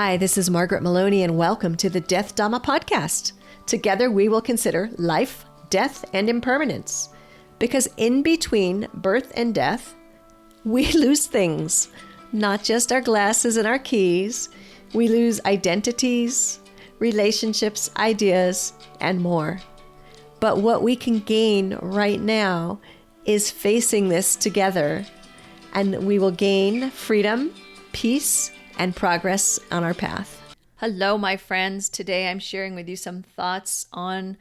Hi, this is Margaret Maloney, and welcome to the Death Dhamma podcast. Together we will consider life, death, and impermanence. Because in between birth and death, we lose things. Not just our glasses and our keys. We lose identities, relationships, ideas, and more. But what we can gain right now is facing this together, and we will gain freedom, peace, and progress on our path. Hello, my friends. Today I'm sharing with you some thoughts on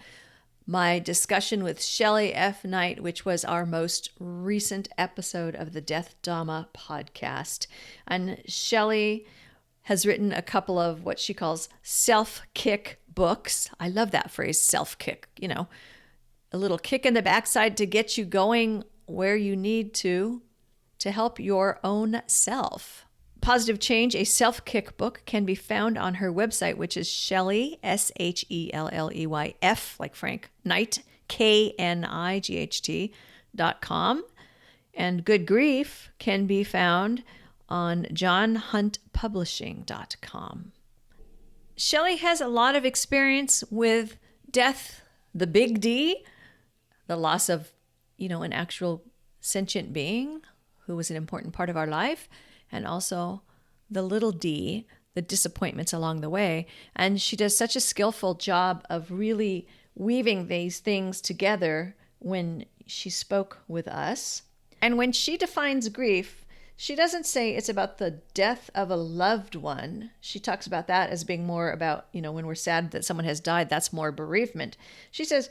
my discussion with Shelley F, which was our most recent episode of the Death Dhamma podcast. And Shelley has written a couple of what she calls self-kick books. I love that phrase, self-kick, a little kick in the backside to get you going where you need to help your own self. Positive Change, a self-kick book, can be found on her website, which is Shelley, Shelley F, like Frank, Knight, KNIGHT.com. And Good Grief can be found on johnhuntpublishing.com. Shelley has a lot of experience with death, the big D, the loss of, an actual sentient being who was an important part of our life, and also the little d, the disappointments along the way. And she does such a skillful job of really weaving these things together when she spoke with us. And when she defines grief, she doesn't say it's about the death of a loved one. She talks about that as being more about, when we're sad that someone has died, that's more bereavement. She says,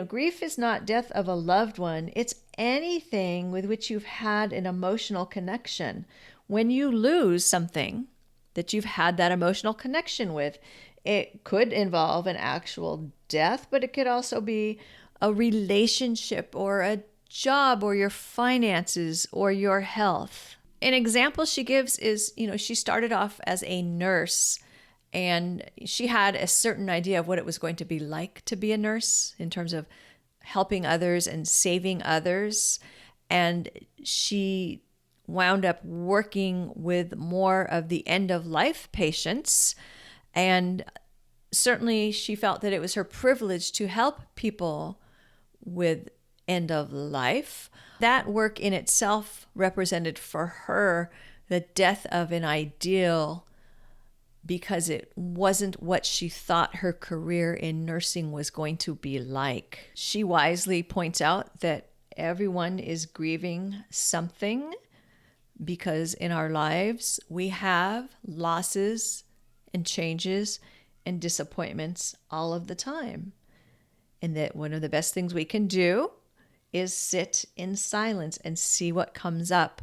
grief is not death of a loved one. It's anything with which you've had an emotional connection. When you lose something that you've had that emotional connection with, it could involve an actual death, but it could also be a relationship or a job or your finances or your health. An example she gives is, she started off as a nurse and she had a certain idea of what it was going to be like to be a nurse in terms of helping others and saving others. And she wound up working with more of the end-of-life patients. And certainly she felt that it was her privilege to help people with end-of-life. That work in itself represented for her the death of an ideal because it wasn't what she thought her career in nursing was going to be like. She wisely points out that everyone is grieving something, because in our lives, we have losses and changes and disappointments all of the time. And that one of the best things we can do is sit in silence and see what comes up.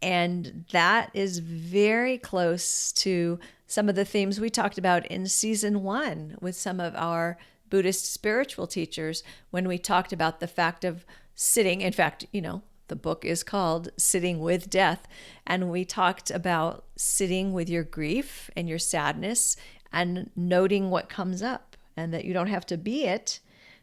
And that is very close to some of the themes we talked about in season 1 with some of our Buddhist spiritual teachers when we talked about the fact of sitting. In fact, the book is called Sitting with Death, and we talked about sitting with your grief and your sadness and noting what comes up, and that you don't have to be it,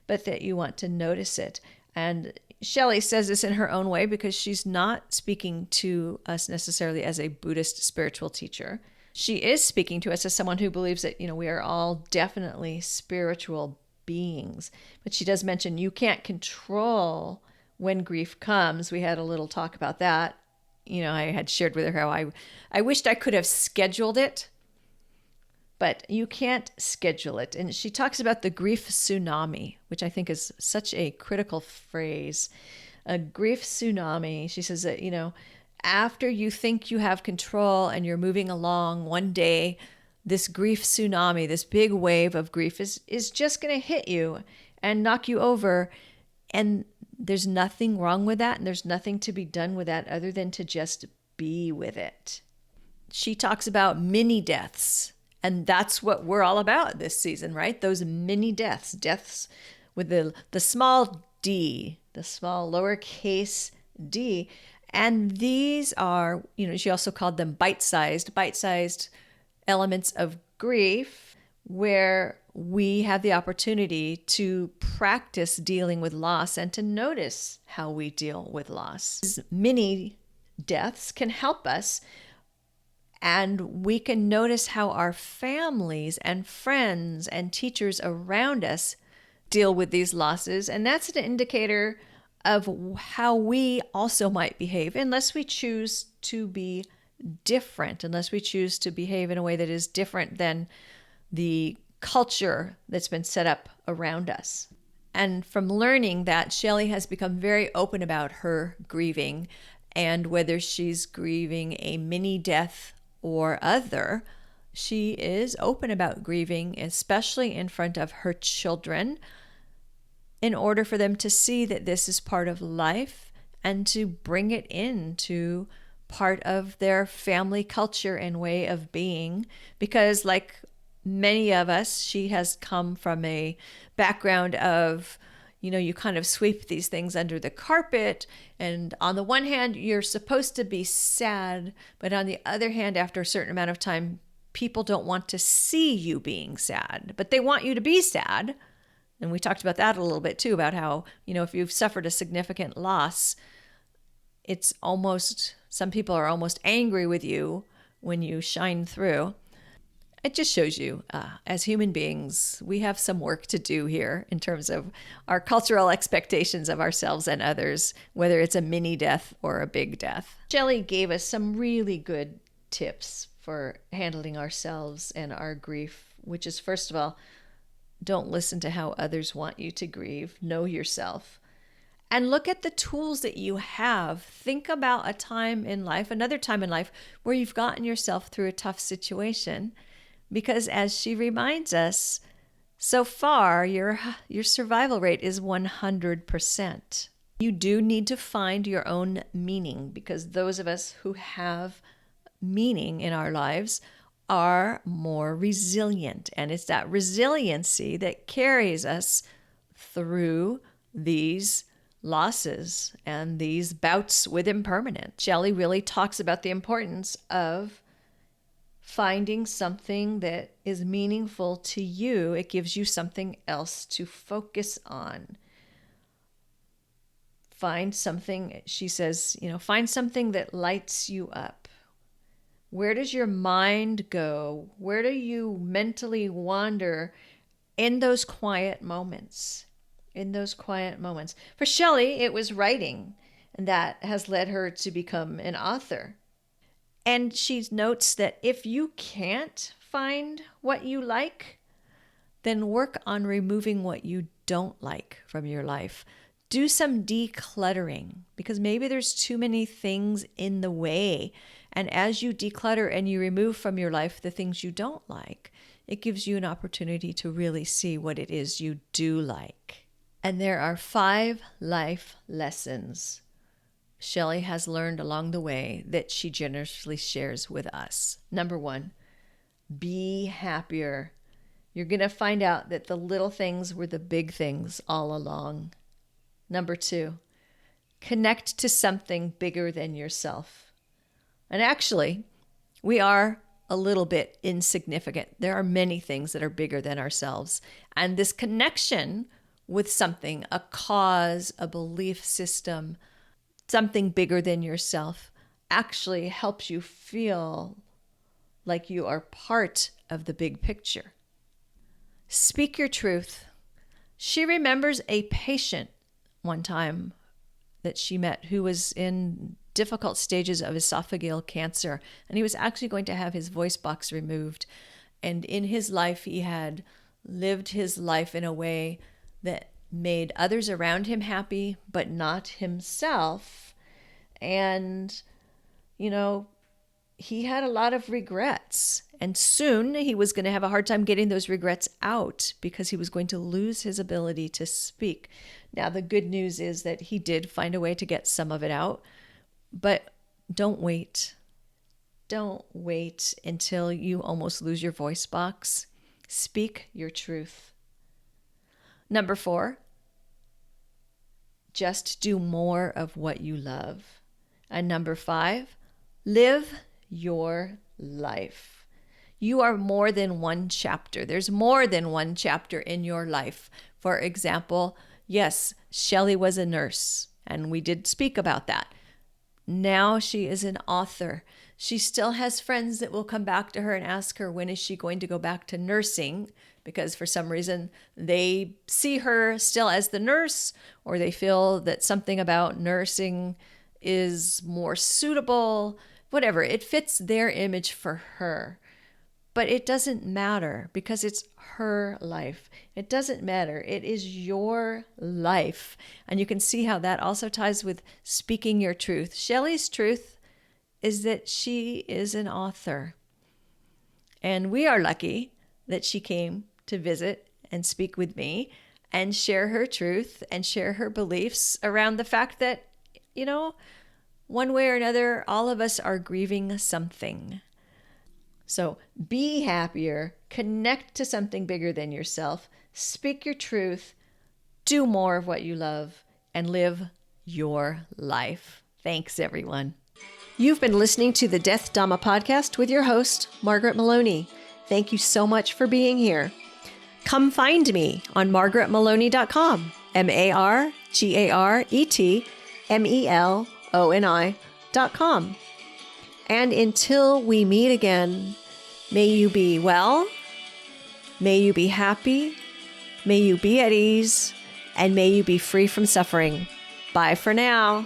but that you want to notice it. And Shelley says this in her own way because she's not speaking to us necessarily as a Buddhist spiritual teacher. She is speaking to us as someone who believes that, we are all definitely spiritual beings. But she does mention you can't control when grief comes. We had a little talk about that. I had shared with her how I wished I could have scheduled it, but you can't schedule it. And she talks about the grief tsunami, which I think is such a critical phrase. A grief tsunami, she says that, after you think you have control and you're moving along, one day, this grief tsunami, this big wave of grief is just going to hit you and knock you over. And there's nothing wrong with that, and there's nothing to be done with that other than to just be with it. She talks about mini deaths, and that's what we're all about this season, right? Those mini deaths with the small d, the small lowercase d. And these are, she also called them bite-sized elements of grief, where we have the opportunity to practice dealing with loss and to notice how we deal with loss. These mini deaths can help us And we can notice how our families and friends and teachers around us deal with these losses. And that's an indicator of how we also might behave, unless we choose to be different, unless we choose to behave in a way that is different than the culture that's been set up around us. And from learning that, Shelley has become very open about her grieving, and whether she's grieving a mini death or other, she is open about grieving, especially in front of her children, in order for them to see that this is part of life and to bring it into part of their family culture and way of being. Because like many of us, she has come from a background of, you kind of sweep these things under the carpet. And on the one hand, you're supposed to be sad. But on the other hand, after a certain amount of time, people don't want to see you being sad, but they want you to be sad. And we talked about that a little bit too, about how, if you've suffered a significant loss, it's almost, some people are almost angry with you when you shine through. It just shows you, as human beings, we have some work to do here in terms of our cultural expectations of ourselves and others, whether it's a mini death or a big death. Shelley gave us some really good tips for handling ourselves and our grief, which is, first of all, don't listen to how others want you to grieve. Know yourself. And look at the tools that you have. Think about a time in life, another time in life, where you've gotten yourself through a tough situation. Because as she reminds us, so far, your survival rate is 100%. You do need to find your own meaning, because those of us who have meaning in our lives are more resilient. And it's that resiliency that carries us through these losses and these bouts with impermanence. Shelley really talks about the importance of finding something that is meaningful to you. It gives you something else to focus on. Find something, she says, find something that lights you up. Where does your mind go? Where do you mentally wander in those quiet moments? In those quiet moments. For Shelley, it was writing, and that has led her to become an author. And she notes that if you can't find what you like, then work on removing what you don't like from your life. Do some decluttering, because maybe there's too many things in the way. And as you declutter and you remove from your life the things you don't like, it gives you an opportunity to really see what it is you do like. And there are 5 life lessons Shelley has learned along the way that she generously shares with us. Number 1, be happier. You're going to find out that the little things were the big things all along. Number 2, connect to something bigger than yourself. And actually, we are a little bit insignificant. There are many things that are bigger than ourselves. And this connection with something, a cause, a belief system, something bigger than yourself, actually helps you feel like you are part of the big picture. Speak your truth. She remembers a patient one time that she met who was in difficult stages of esophageal cancer, and he was actually going to have his voice box removed. And in his life, he had lived his life in a way that made others around him happy, but not himself. And, he had a lot of regrets. And soon he was going to have a hard time getting those regrets out, because he was going to lose his ability to speak. Now, the good news is that he did find a way to get some of it out. But don't wait. Don't wait until you almost lose your voice box. Speak your truth. Number 4, just do more of what you love. And number 5, live your life. You are more than one chapter. There's more than one chapter in your life. For example, yes, Shelley was a nurse, and we did speak about that. Now she is an author. She still has friends that will come back to her and ask her, when is she going to go back to nursing? Because for some reason they see her still as the nurse, or they feel that something about nursing is more suitable, whatever. It fits their image for her. But it doesn't matter because it's her life. It doesn't matter. It is your life. And you can see how that also ties with speaking your truth. Shelley's truth is that she is an author. And we are lucky that she came to visit and speak with me and share her truth and share her beliefs around the fact that, one way or another, all of us are grieving something. So be happier, connect to something bigger than yourself, speak your truth, do more of what you love, and live your life. Thanks, everyone. You've been listening to the Death Dhamma podcast with your host, Margaret Maloney. Thank you so much for being here. Come find me on margaretmaloney.com, margaretmeloni.com. And until we meet again, may you be well, may you be happy, may you be at ease, and may you be free from suffering. Bye for now.